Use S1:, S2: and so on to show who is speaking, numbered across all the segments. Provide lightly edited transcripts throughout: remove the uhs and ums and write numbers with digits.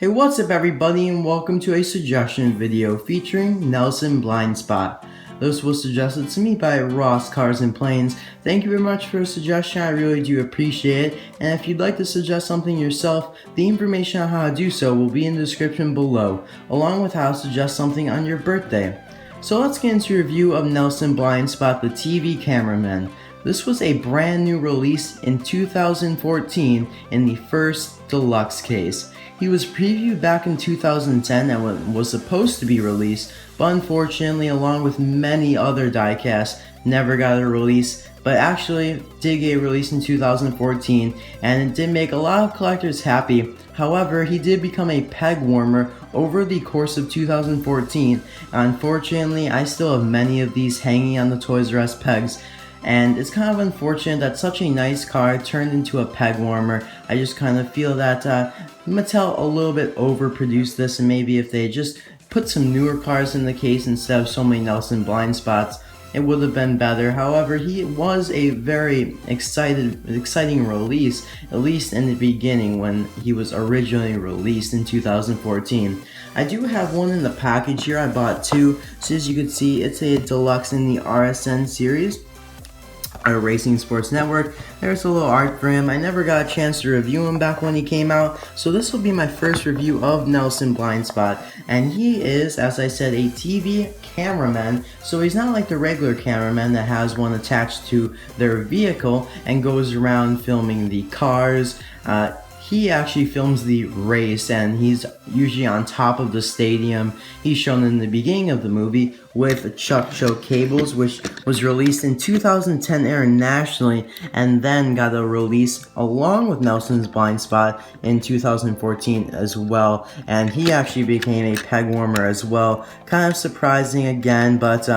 S1: Hey, what's up everybody, and welcome to a suggestion video featuring Nelson Blindspot. This was suggested to me by Ross Cars and Planes. Thank you very much for a suggestion, I really do appreciate it. And if you'd like to suggest something yourself, the information on how to do so will be in the description below, along with how to suggest something on your birthday. So let's get into a review of Nelson Blindspot, the TV Cameramen. This was a brand new release in 2014 in the first Deluxe case. He was previewed back in 2010 and was supposed to be released, but unfortunately, along with many other diecasts, never got a release, but actually did get released in 2014, and it did make a lot of collectors happy. However, he did become a peg warmer over the course of 2014. Unfortunately, I still have many of these hanging on the Toys R Us pegs, and it's kind of unfortunate that such a nice car turned into a peg warmer. I just kind of feel that Mattel a little bit overproduced this, and maybe if they just put some newer cars in the case instead of so many Nelson Blindspots, it would have been better. However, he was a very exciting release, at least in the beginning when he was originally released in 2014. I do have one in the package here. I bought two. So as you can see, it's a Deluxe in the RSN series, our Racing Sports Network. There's a little art for him. I never got a chance to review him back when he came out, so this will be my first review of Nelson Blindspot. And he is, as I said, a TV cameraman, so he's not like the regular cameraman that has one attached to their vehicle and goes around filming the cars. He actually films the race, and he's usually on top of the stadium. He's shown in the beginning of the movie with Chuck Show Cables, which was released in 2010 internationally, and then got a release along with Nelson's Blindspot in 2014 as well. And he actually became a peg warmer as well. Kind of surprising again, but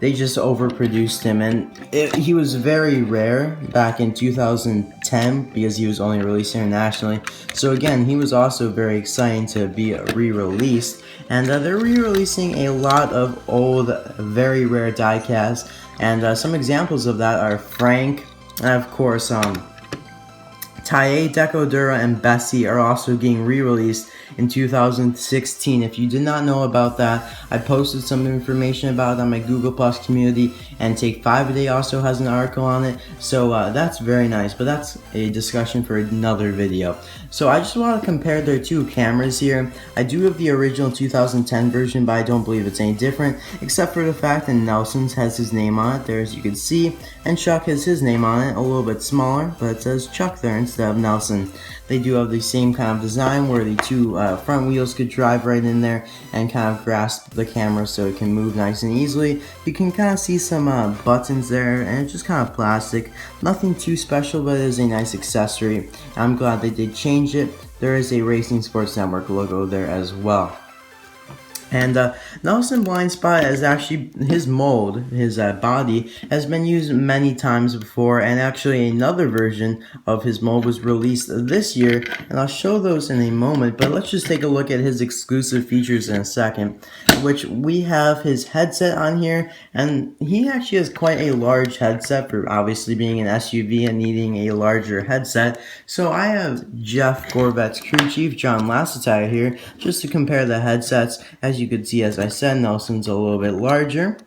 S1: they just overproduced him, and he was very rare back in 2010 because he was only released internationally. So again, he was also very exciting to be re-released, and they're re-releasing a lot of old, very rare diecasts, and some examples of that are Frank, and of course Tae, Decodura, and Bessie are also getting re-released in 2016. If you did not know about that, I posted some information about it on my Google Plus community, and Take 5 a Day also has an article on it, so that's very nice, but that's a discussion for another video. So I just want to compare their two cameras here. I do have the original 2010 version, but I don't believe it's any different, except for the fact that Nelson's has his name on it there, as you can see, and Chuck has his name on it, a little bit smaller, but it says Chuck there instead of Nelson. They do have the same kind of design where the two front wheels could drive right in there and kind of grasp the camera so it can move nice and easily. You can kind of see some buttons there, and it's just kind of plastic. Nothing too special, but it is a nice accessory. I'm glad they did change it. There is a Racing Sports Network logo there as well. And Nelson Blindspot is actually, his mold, his body, has been used many times before, and actually another version of his mold was released this year, and I'll show those in a moment, but let's just take a look at his exclusive features in a second, which we have his headset on here, and he actually has quite a large headset for obviously being an SUV and needing a larger headset. So I have Jeff Gorvet's crew chief, John Lasseter, here, just to compare the headsets. As you could see, as I said, Nelson's a little bit larger.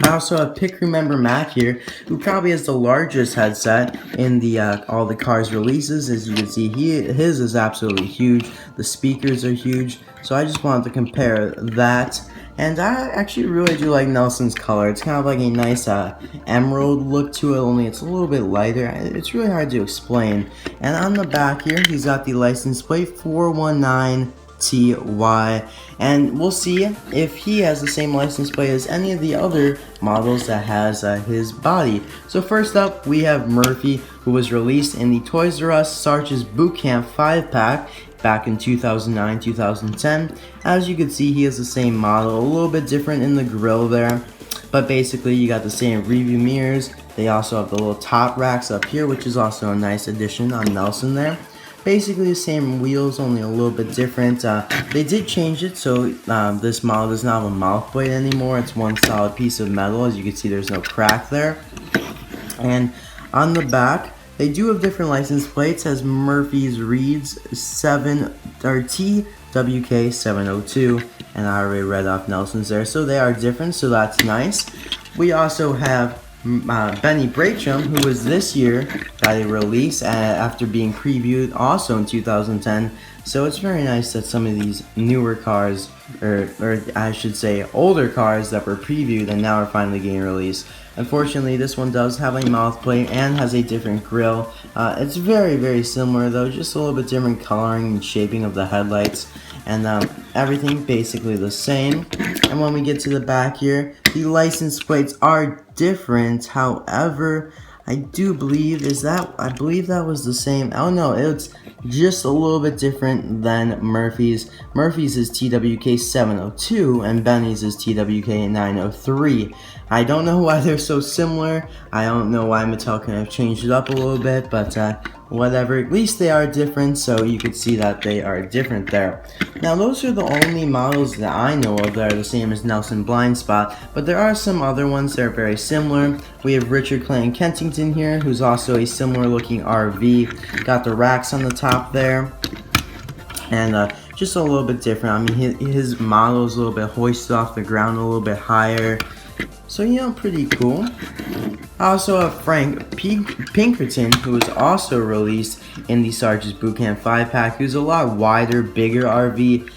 S1: I also have Pick Remember Mac here, who probably has the largest headset in the all the Cars releases. As you can see, his is absolutely huge. The speakers are huge. So I just wanted to compare that. And I actually really do like Nelson's color. It's kind of like a nice emerald look to it, only it's a little bit lighter. It's really hard to explain. And on the back here, he's got the license plate 419TY, and we'll see if he has the same license plate as any of the other models that has his body. So first up, we have Murphy, who was released in the Toys R Us Sarge's Boot Camp 5-pack back in 2009-2010. As you can see, he has the same model, a little bit different in the grille there, but basically you got the same review mirrors. They also have the little top racks up here, which is also a nice addition on Nelson there. Basically the same wheels, only a little bit different. They did change it, so this model does not have a mouth plate anymore. It's one solid piece of metal. As you can see, there's no crack there. And on the back, They do have different license plates, as Murphy's reads 7 TWK702, and I already read off Nelson's there, so they are different, so that's nice. We also have Benny Bracham, who was this year, got a release after being previewed also in 2010. So it's very nice that some of these newer cars, or I should say older cars that were previewed and now are finally getting released. Unfortunately, this one does have a mouth plate and has a different grille. It's very similar though, just a little bit different coloring and shaping of the headlights. And everything basically the same. And when we get to the back here, the license plates are different. However, I believe that was the same. Oh no, it's just a little bit different than Murphy's. Murphy's is TWK702 and Benny's is TWK903. I don't know why they're so similar. I don't know why Mattel kind of changed it up a little bit, but whatever. At least they are different, so you could see that they are different there. Now, those are the only models that I know of that are the same as Nelson Blindspot, but there are some other ones that are very similar. We have Richard Clayton Kentington here, who's also a similar looking RV. Got the racks on the top there, and just a little bit different. I mean, his model is a little bit hoisted off the ground a little bit higher. So, you know, pretty cool. I also have Frank Pinkerton, who was also released in the Sergeant's Bootcamp 5-pack, who's a lot wider, bigger RV,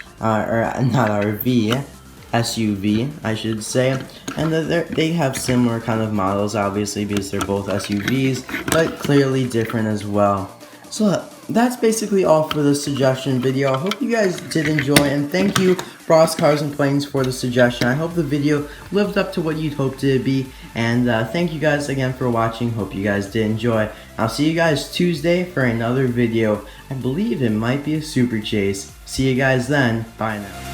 S1: SUV, I should say. And they have similar kind of models, obviously, because they're both SUVs, but clearly different as well. So that's basically all for the suggestion video. I hope you guys did enjoy, and thank you, Ross Cars and Planes, for the suggestion. I hope the video lived up to what you'd hoped it to be, and thank you guys again for watching. Hope you guys did enjoy. I'll see you guys Tuesday for another video. I believe it might be a super chase. See you guys then. Bye now.